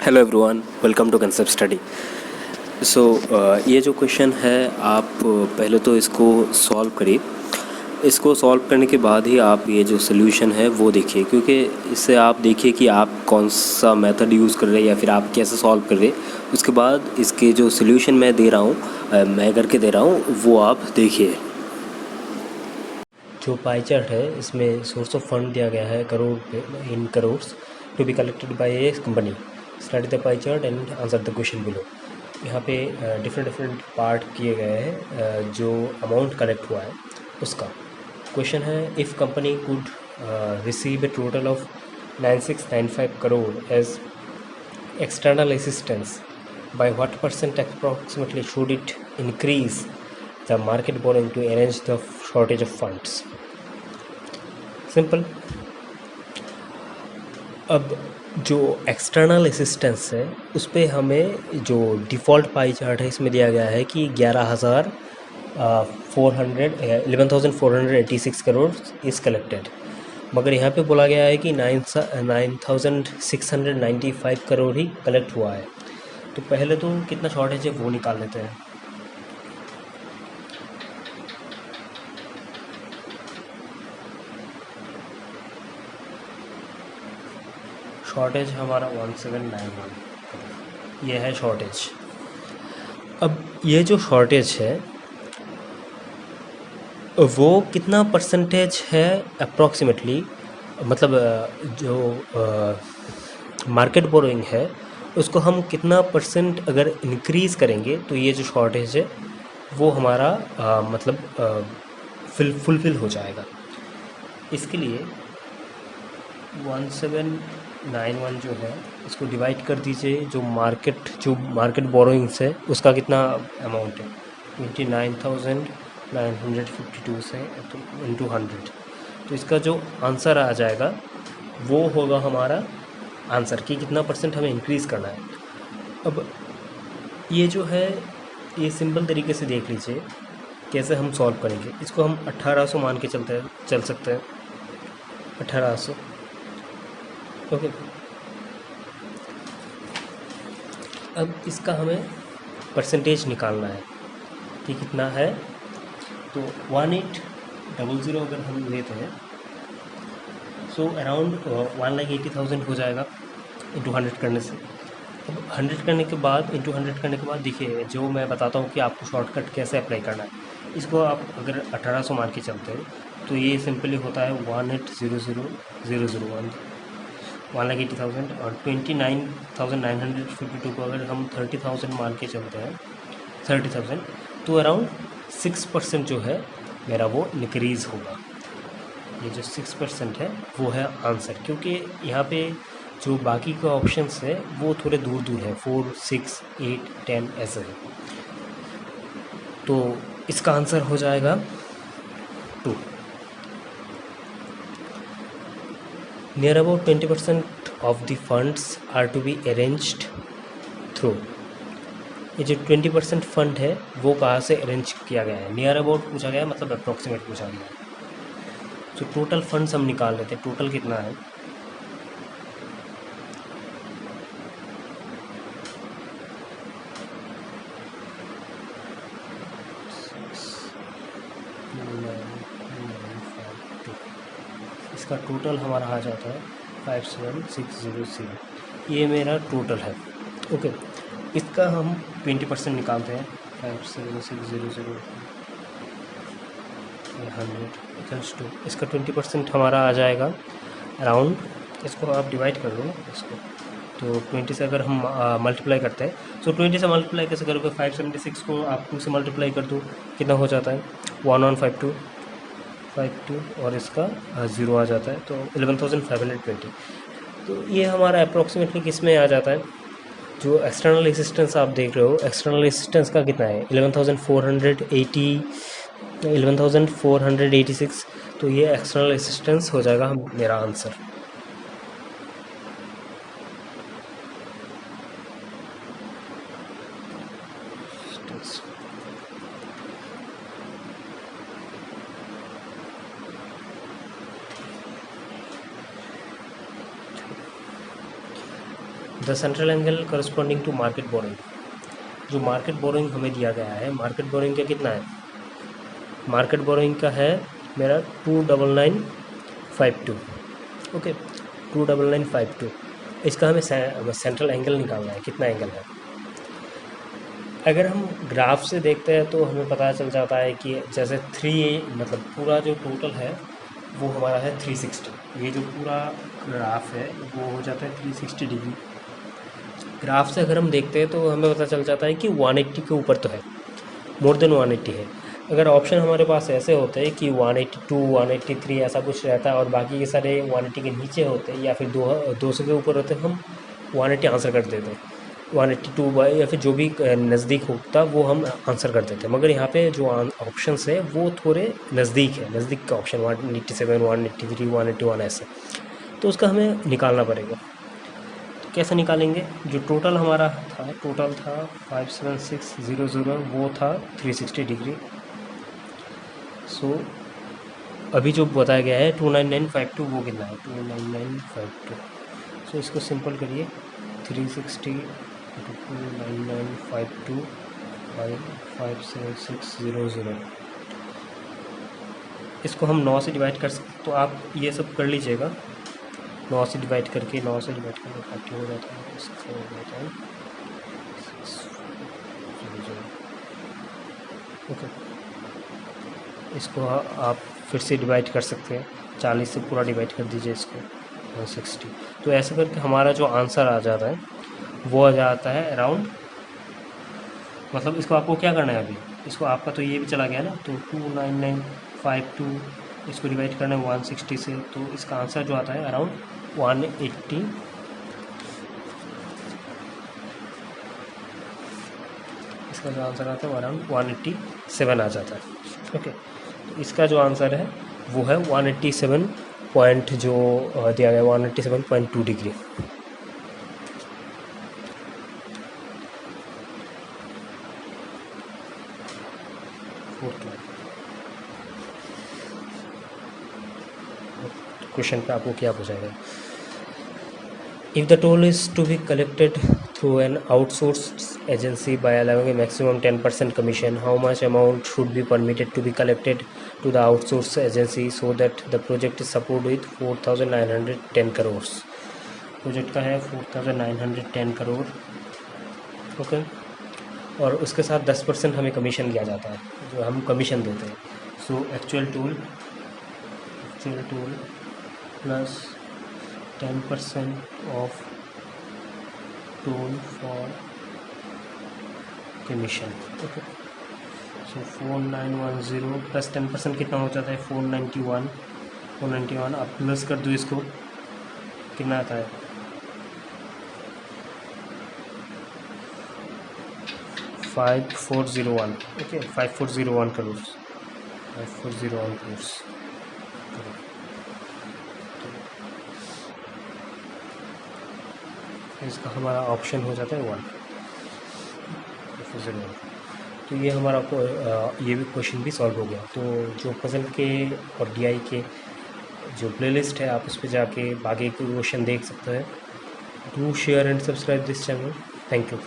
Hello everyone, welcome to concept study. So ये जो question है आप पहले तो इसको सॉल्व करिए। इसको सॉल्व करने के बाद ही आप ये जो सोल्यूशन है वो देखिए, क्योंकि इससे आप देखिए कि आप कौन सा मेथड यूज़ कर रहे हैं या फिर आप कैसे सॉल्व कर रहे हैं। उसके बाद इसके जो सोल्यूशन मैं दे रहा हूँ, मैं करके दे रहा हूँ, वो आप देखिए। जो पाई चार्ट है इसमें सोर्स ऑफ फंड दिया गया है crore in crores to be collected by a company. Study the pie chart and answer the question below. यहाँ पे डिफरेंट पार्ट किए गए हैं, जो अमाउंट कलेक्ट हुआ है उसका। क्वेश्चन है, if company could receive a total of 9695 crore as external assistance, by what percent approximately should it increase the market borrowing to arrange the shortage of funds? Simple. अब जो एक्सटर्नल असिस्टेंस है उस पर हमें जो डिफ़ॉल्ट पाई चार्ट है इसमें दिया गया है कि 11,486 करोड़ इज़ कलेक्टेड, मगर यहाँ पे बोला गया है कि 9,695 करोड़ ही कलेक्ट हुआ है। तो पहले तो कितना शॉर्टेज है वो निकाल लेते हैं। शॉर्टेज हमारा 1791, ये है शॉर्टेज। अब ये जो शॉर्टेज है वो कितना परसेंटेज है अप्रॉक्सीमेटली, मतलब जो मार्केट बोरोइंग है उसको हम कितना परसेंट अगर इंक्रीज़ करेंगे तो ये जो शॉर्टेज है वो हमारा मतलब फुलफिल हो जाएगा। इसके लिए 1791 जो है इसको डिवाइड कर दीजिए, जो मार्केट बोरोइंग्स है उसका कितना अमाउंट है 29,952 से तो इंटू 100, तो इसका जो आंसर आ जाएगा वो होगा हमारा आंसर कि कितना परसेंट हमें इंक्रीज़ करना है। अब ये जो है ये सिंपल तरीके से देख लीजिए कैसे हम सॉल्व करेंगे। इसको हम 1800 मान के चल सकते हैं, 1800। ओके, अब इसका हमें परसेंटेज निकालना है कि कितना है। तो 1800 अगर हम लेते हैं सो अराउंड 1,80,000 हो जाएगा इंटू 100 करने से। अब 100 करने के बाद इंटू 100 करने के बाद देखिए, जो मैं बताता हूँ कि आपको शॉर्टकट कैसे अप्लाई करना है। इसको आप अगर 1800 मान के चलते हैं तो ये सिंपली होता है 1,80,001, 1,80,000, और 29,952 को अगर हम 30,000 मान के चलते हैं 30,000, तो अराउंड 6% जो है मेरा वो इंक्रीज़ होगा। ये जो 6% है वो है आंसर, क्योंकि यहाँ पे जो बाकी के ऑप्शंस है वो थोड़े दूर दूर है, 4, 6, 8, 10 ऐसे है। तो इसका आंसर हो जाएगा 2। Near about 20% of the funds are to be arranged through. ये जो 20% फंड है वो कहाँ से अरेंज किया गया है। नियर अबाउट पूछा गया है, मतलब अप्रॉक्सीमेट पूछा गया है। तो टोटल फंड्स हम निकाल लेते हैं, टोटल कितना है। इसका टोटल हमारा आ जाता है 57,600। ये मेरा टोटल है। ओके, इसका हम 20% निकालते हैं। 57,600 100 इक्वल्स टू, इसका 20% हमारा आ जाएगा अराउंड, इसको आप डिवाइड कर दो इसको, तो 20 से अगर हम मल्टीप्लाई करते हैं, तो 20 से मल्टीप्लाई कैसे करोगे, 576 को आप 2 से मल्टीप्लाई कर दो, कितना हो जाता है 1152 और इसका 0 आ जाता है, तो 11,520। तो ये हमारा अप्रॉक्सीमेटली किस में आ जाता है। जो एक्सटर्नल असिस्टेंस आप देख रहे हो, एक्सटर्नल असिस्टेंस का कितना है 11,486, तो ये एक्सटर्नल असिस्टेंस हो जाएगा मेरा answer. The central angle corresponding to market borrowing, जो मार्केट बोरोइंग हमें दिया गया है, मार्केट बोरोइंग का कितना है, मार्केट बोरोइंग का है मेरा 29952, ओके 29952। इसका हमें सेंट्रल एंगल निकालना है, कितना एंगल है। अगर हम ग्राफ से देखते हैं तो हमें पता चल जाता है कि जैसे 3 मतलब पूरा जो टोटल है वो हमारा है 360, ये जो पूरा ग्राफ है वो हो जाता है 360 डिग्री। ग्राफ से अगर हम देखते हैं तो हमें पता चल जाता है कि 180 के ऊपर तो है, मोर देन 180 है। अगर ऑप्शन हमारे पास ऐसे होते हैं कि 182 183 ऐसा कुछ रहता है और बाकी के सारे 180 के नीचे होते हैं या फिर 200 के ऊपर होते हैं, हम 180 आंसर कर देते हैं, 182 या फिर जो भी नज़दीक होता वो हम आंसर कर देते हैं। मगर यहाँ पे जो ऑप्शंस है वो थोड़े नज़दीक है, नज़दीक का ऑप्शन 187 183 181 ऐसे, तो उसका हमें निकालना पड़ेगा। तो कैसे निकालेंगे, जो टोटल हमारा था, टोटल था 57600, वो था 360 डिग्री। सो अभी जो बताया गया है 29952, वो कितना है 29952। सो इसको सिंपल करिए, 360 29952 57600, इसको हम 9 से डिवाइड कर सकते, तो आप ये सब कर लीजिएगा। 9 से डिवाइड करके 40 हो जाता है, इसको हो जाता है ओके। इसको आप फिर से डिवाइड कर सकते हैं, 40 से पूरा डिवाइड कर दीजिए इसको 160। तो ऐसे करके हमारा जो आंसर आ जाता है वो आ जाता है अराउंड, मतलब इसको आपको क्या करना है अभी, इसको आपका तो ये भी चला गया ना, तो 29952 इसको डिवाइड करना है 160 से, तो इसका आंसर जो आता है अराउंड 180, इसका जो आंसर आता है अराउंड 187 आ जाता है, ओके। तो इसका जो आंसर है वो है 187 पॉइंट जो दिया गया 187.2 डिग्री। क्वेश्चन पे आपको क्या पूछा गया, if the toll is to be collected through an outsourced agency by allowing a maximum 10% commission, how much amount should be permitted to be collected to the outsourced agency so that the project is supported with 4910 crores। Project का है 4910 crore, okay. और उसके साथ 10% हमें commission दिया जाता है, जो हम कमीशन देते हैं। So actual toll plus 10% of toll for commission, okay. So 4910 plus 10% कितना हो जाता है 491। आप प्लस कर दो इसको, कितना आता है 5401, ओके 5401 करोड़, 5401 करोड़। इसका हमारा ऑप्शन हो जाता है 1। तो ये हमारा ये भी क्वेश्चन भी सॉल्व हो गया। तो जो पजल के और डीआई के जो प्लेलिस्ट है आप उस पर जाके आगे के क्वेश्चन देख सकते हैं। Do share and subscribe this channel. Thank you.